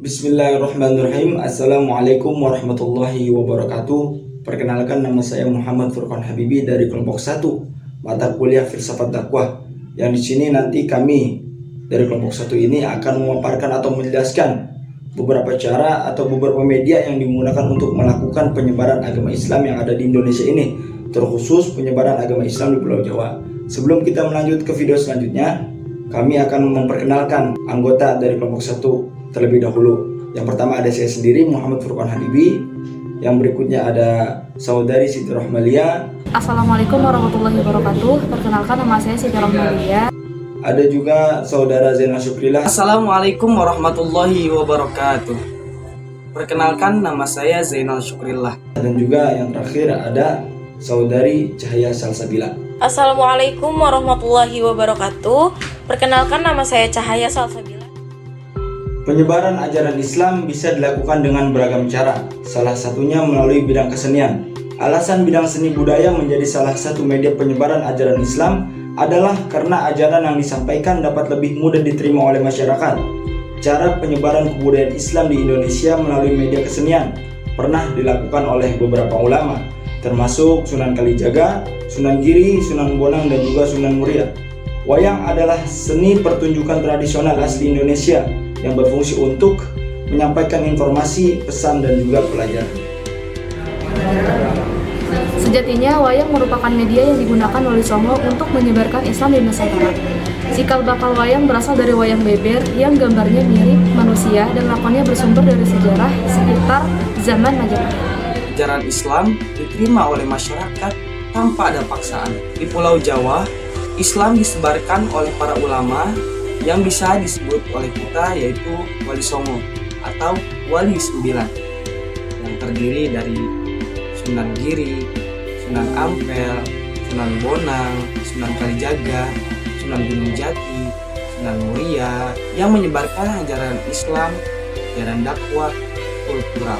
Bismillahirrahmanirrahim. Assalamualaikum warahmatullahi wabarakatuh. Perkenalkan, nama saya Muhammad Furqan Habibi dari kelompok 1 mata kuliah Filsafat Dakwah. Yang di sini nanti kami dari kelompok 1 ini akan memaparkan atau menjelaskan beberapa cara atau beberapa media yang digunakan untuk melakukan penyebaran agama Islam yang ada di Indonesia ini, terkhusus penyebaran agama Islam di Pulau Jawa. Sebelum kita melanjut ke video selanjutnya, kami akan memperkenalkan anggota dari kelompok 1 terlebih dahulu. Yang pertama ada saya sendiri, Muhammad Furqan Habibi. Yang berikutnya ada saudari Siti Rohmalia. Assalamualaikum warahmatullahi wabarakatuh. Perkenalkan, nama saya Siti Rohmalia. Ada juga saudara Zainal Syukrillah. Assalamualaikum warahmatullahi wabarakatuh. Perkenalkan, nama saya Zainal Syukrillah. Dan juga yang terakhir ada saudari Cahaya Salsabila. Assalamualaikum warahmatullahi wabarakatuh. Perkenalkan, nama saya Cahaya Salsabila. Penyebaran ajaran Islam bisa dilakukan dengan beragam cara, salah satunya melalui bidang kesenian. Alasan bidang seni budaya menjadi salah satu media penyebaran ajaran Islam adalah karena ajaran yang disampaikan dapat lebih mudah diterima oleh masyarakat. Cara penyebaran kebudayaan Islam di Indonesia melalui media kesenian pernah dilakukan oleh beberapa ulama, termasuk Sunan Kalijaga, Sunan Giri, Sunan Bonang, dan juga Sunan Muria. Wayang adalah seni pertunjukan tradisional asli Indonesia yang berfungsi untuk menyampaikan informasi, pesan, dan juga pelajaran. Sejatinya, wayang merupakan media yang digunakan Wali Songo untuk menyebarkan Islam di Nusantara. Cikal bakal wayang berasal dari wayang beber yang gambarnya mirip manusia dan lakonnya bersumber dari sejarah sekitar zaman Majapahit. Ajaran Islam diterima oleh masyarakat tanpa ada paksaan. Di Pulau Jawa, Islam disebarkan oleh para ulama yang bisa disebut oleh kita yaitu Wali Songo atau Wali 9, yang terdiri dari Sunan Giri, Sunan Ampel, Sunan Bonang, Sunan Kalijaga, Sunan Gunung Jati, Sunan Muria, yang menyebarkan ajaran Islam, ajaran dakwah, kultural.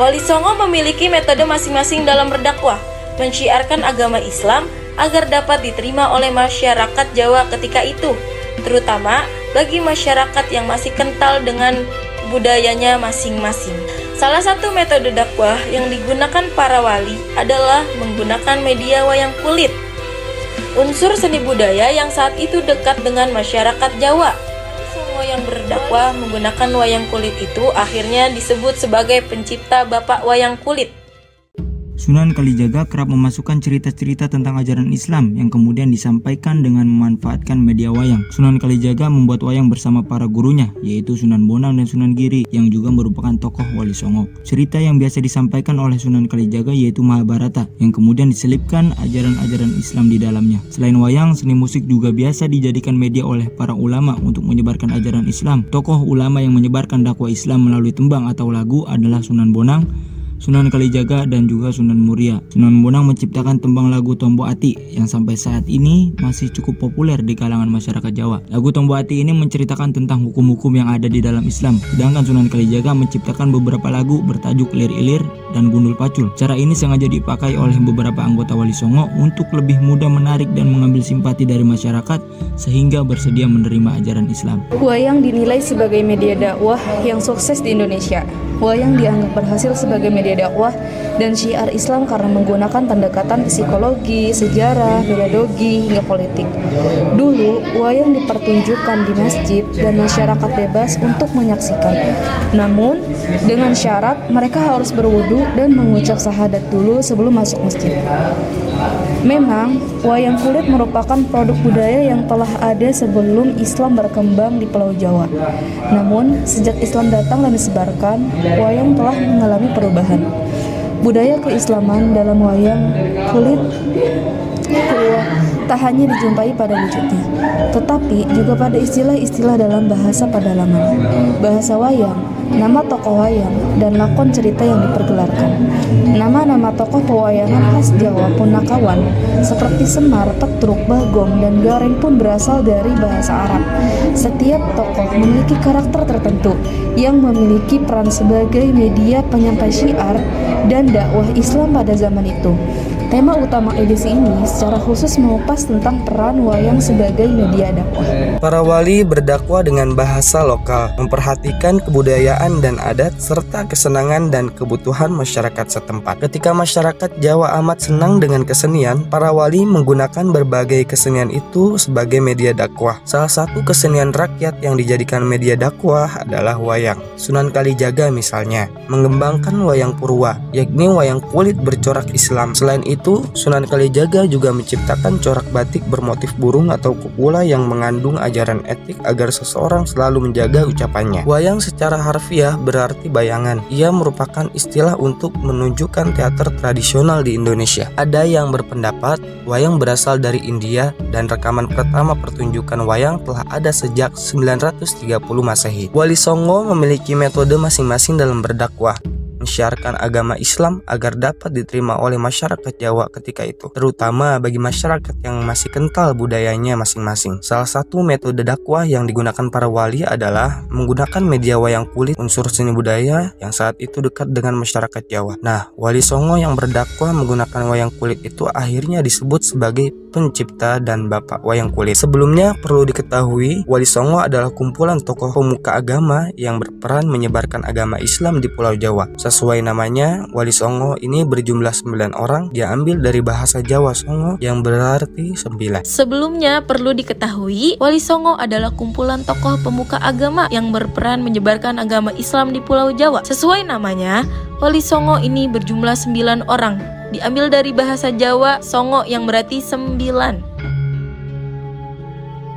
Wali Songo memiliki metode masing-masing dalam berdakwah, mensyiarkan agama Islam agar dapat diterima oleh masyarakat Jawa ketika itu, terutama bagi masyarakat yang masih kental dengan budayanya masing-masing. Salah satu metode dakwah yang digunakan para wali adalah menggunakan media wayang kulit, unsur seni budaya yang saat itu dekat dengan masyarakat Jawa. Songo yang berdakwah menggunakan wayang kulit itu akhirnya disebut sebagai pencipta Bapak Wayang Kulit. Sunan Kalijaga kerap memasukkan cerita-cerita tentang ajaran Islam yang kemudian disampaikan dengan memanfaatkan media wayang. Sunan Kalijaga membuat wayang bersama para gurunya, yaitu Sunan Bonang dan Sunan Giri, yang juga merupakan tokoh Wali Songo. Cerita yang biasa disampaikan oleh Sunan Kalijaga yaitu Mahabharata, yang kemudian diselipkan ajaran-ajaran Islam di dalamnya. Selain wayang, seni musik juga biasa dijadikan media oleh para ulama untuk menyebarkan ajaran Islam. Tokoh ulama yang menyebarkan dakwah Islam melalui tembang atau lagu adalah Sunan Bonang, Sunan Kalijaga, dan juga Sunan Muria. Sunan Bonang menciptakan tembang lagu Tombo Ati yang sampai saat ini masih cukup populer di kalangan masyarakat Jawa. Lagu Tombo Ati ini menceritakan tentang hukum-hukum yang ada di dalam Islam. Sedangkan Sunan Kalijaga menciptakan beberapa lagu bertajuk Lir Ilir dan Gundul Pacul. Cara ini sengaja dipakai oleh beberapa anggota Wali Songo untuk lebih mudah menarik dan mengambil simpati dari masyarakat sehingga bersedia menerima ajaran Islam. Wayang dinilai sebagai media dakwah yang sukses di Indonesia. Wayang dianggap berhasil sebagai media dakwah dan syiar Islam karena menggunakan pendekatan psikologi, sejarah, pedagogi, hingga politik. Dulu, wayang dipertunjukkan di masjid dan masyarakat bebas untuk menyaksikan. Namun, dengan syarat mereka harus berwudu dan mengucap syahadat dulu sebelum masuk masjid. Memang, wayang kulit merupakan produk budaya yang telah ada sebelum Islam berkembang di Pulau Jawa. Namun, sejak Islam datang dan disebarkan, wayang telah mengalami perubahan. Budaya keislaman dalam wayang kulit tak hanya dijumpai pada wujudnya, tetapi juga pada istilah-istilah dalam bahasa pedalaman, bahasa wayang, nama tokoh wayang, dan lakon cerita yang dipergelarkan. Nama-nama tokoh pewayangan khas Jawa Punakawan seperti Semar, Petruk, Bagong, dan Gareng pun berasal dari bahasa Arab. Setiap tokoh memiliki karakter tertentu yang memiliki peran sebagai media penyampai syiar dan dakwah Islam pada zaman itu. Tema utama edisi ini secara khusus mengupas tentang peran wayang sebagai media dakwah. Para wali berdakwah dengan bahasa lokal, memperhatikan kebudayaan dan adat serta kesenangan dan kebutuhan masyarakat setempat. Ketika masyarakat Jawa amat senang dengan kesenian, para wali menggunakan berbagai kesenian itu sebagai media dakwah. Salah satu kesenian rakyat yang dijadikan media dakwah adalah wayang. Sunan Kalijaga misalnya mengembangkan wayang purwa, yakni wayang kulit bercorak Islam. Selain itu, Sunan Kalijaga juga menciptakan corak batik bermotif burung atau kupula yang mengandung ajaran etik agar seseorang selalu menjaga ucapannya. Wayang secara harfiah berarti bayangan. Ia merupakan istilah untuk menunjukkan teater tradisional di Indonesia. Ada yang berpendapat wayang berasal dari India dan rekaman pertama pertunjukan wayang telah ada sejak 930 Masehi. Wali Songo memiliki metode masing-masing dalam berdakwah, menyiarkan agama Islam agar dapat diterima oleh masyarakat Jawa ketika itu, terutama bagi masyarakat yang masih kental budayanya masing-masing. Salah satu metode dakwah yang digunakan para wali adalah menggunakan media wayang kulit, unsur seni budaya yang saat itu dekat dengan masyarakat Jawa. Nah, Wali Songo yang berdakwah menggunakan wayang kulit itu akhirnya disebut sebagai pencipta dan bapak wayang kulit. Sebelumnya perlu diketahui, Wali Songo adalah kumpulan tokoh pemuka agama yang berperan menyebarkan agama Islam di Pulau Jawa. Sesuai namanya, Wali Songo ini berjumlah 9 orang, diambil dari bahasa Jawa Songo yang berarti 9. Sebelumnya perlu diketahui, Wali Songo adalah kumpulan tokoh pemuka agama yang berperan menyebarkan agama Islam di Pulau Jawa. Sesuai namanya, Wali Songo ini berjumlah 9 orang, diambil dari bahasa Jawa Songo yang berarti 9.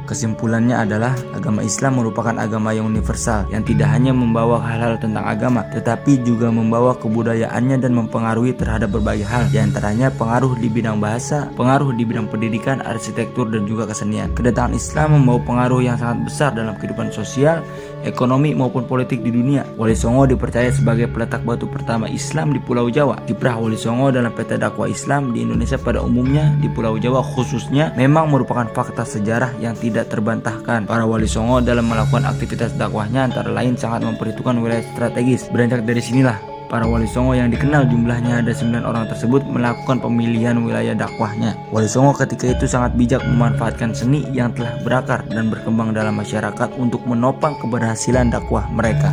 Kesimpulannya adalah agama Islam merupakan agama yang universal yang tidak hanya membawa hal-hal tentang agama, tetapi juga membawa kebudayaannya dan mempengaruhi terhadap berbagai hal, diantaranya pengaruh di bidang bahasa, pengaruh di bidang pendidikan, arsitektur, dan juga kesenian. Kedatangan Islam membawa pengaruh yang sangat besar dalam kehidupan sosial, ekonomi maupun politik di dunia. Wali Songo dipercaya sebagai peletak batu pertama Islam di Pulau Jawa. Kiprah Wali Songo dalam peta dakwah Islam di Indonesia pada umumnya, di Pulau Jawa khususnya, memang merupakan fakta sejarah yang tidak terbantahkan. Para Wali Songo dalam melakukan aktivitas dakwahnya antara lain sangat memperhitungkan wilayah strategis. Beranjak dari sinilah para Wali Songo yang dikenal jumlahnya ada 9 orang tersebut melakukan pemilihan wilayah dakwahnya. Wali Songo ketika itu sangat bijak memanfaatkan seni yang telah berakar dan berkembang dalam masyarakat untuk menopang keberhasilan dakwah mereka.